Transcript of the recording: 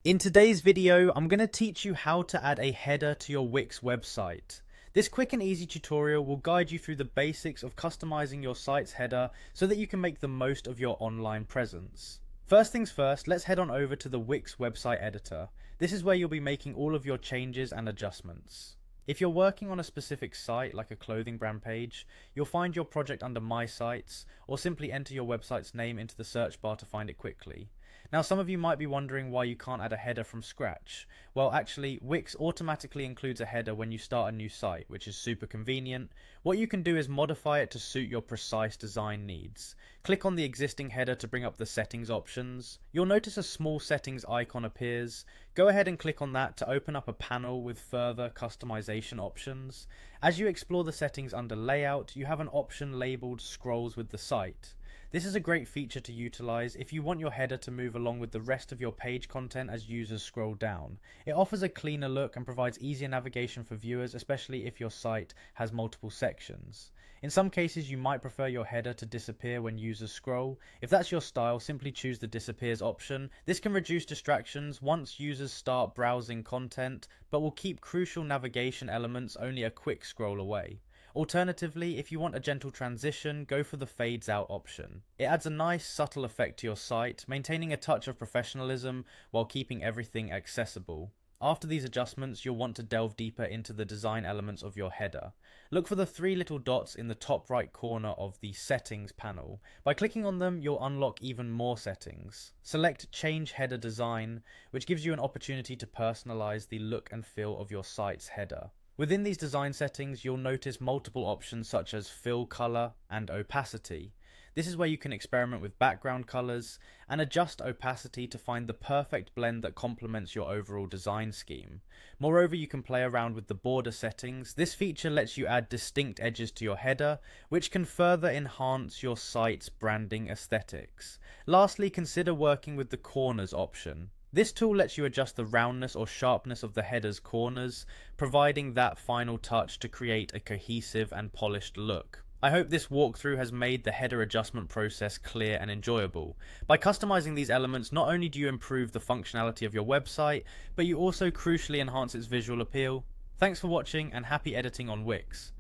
In today's video, I'm going to teach you how to add a header to your Wix website. This quick and easy tutorial will guide you through the basics of customizing your site's header so that you can make the most of your online presence. First things first, let's head on over to the Wix website editor. This is where you'll be making all of your changes and adjustments. If you're working on a specific site like a clothing brand page, you'll find your project under My Sites, or simply enter your website's name into the search bar to find it quickly. Now, some of you might be wondering why you can't add a header from scratch. Well, actually, Wix automatically includes a header when you start a new site, which is super convenient. What you can do is modify it to suit your precise design needs. Click on the existing header to bring up the settings options. You'll notice a small settings icon appears. Go ahead and click on that to open up a panel with further customization options. As you explore the settings under layout, you have an option labeled scrolls with the site. This is a great feature to utilize if you want your header to move along with the rest of your page content as users scroll down. It offers a cleaner look and provides easier navigation for viewers, especially if your site has multiple sections. In some cases, you might prefer your header to disappear when users scroll. If that's your style, simply choose the disappears option. This can reduce distractions once users start browsing content, but will keep crucial navigation elements only a quick scroll away. Alternatively, if you want a gentle transition, go for the fades out option. It adds a nice subtle effect to your site, maintaining a touch of professionalism while keeping everything accessible. After these adjustments, you'll want to delve deeper into the design elements of your header. Look for the three little dots in the top right corner of the settings panel. By clicking on them, you'll unlock even more settings. Select change header design, which gives you an opportunity to personalize the look and feel of your site's header. Within these design settings, you'll notice multiple options such as fill color and opacity. This is where you can experiment with background colors and adjust opacity to find the perfect blend that complements your overall design scheme. Moreover, you can play around with the border settings. This feature lets you add distinct edges to your header, which can further enhance your site's branding aesthetics. Lastly, consider working with the corners option. This tool lets you adjust the roundness or sharpness of the header's corners, providing that final touch to create a cohesive and polished look. I hope this walkthrough has made the header adjustment process clear and enjoyable. By customizing these elements, not only do you improve the functionality of your website, but you also crucially enhance its visual appeal. Thanks for watching and happy editing on Wix.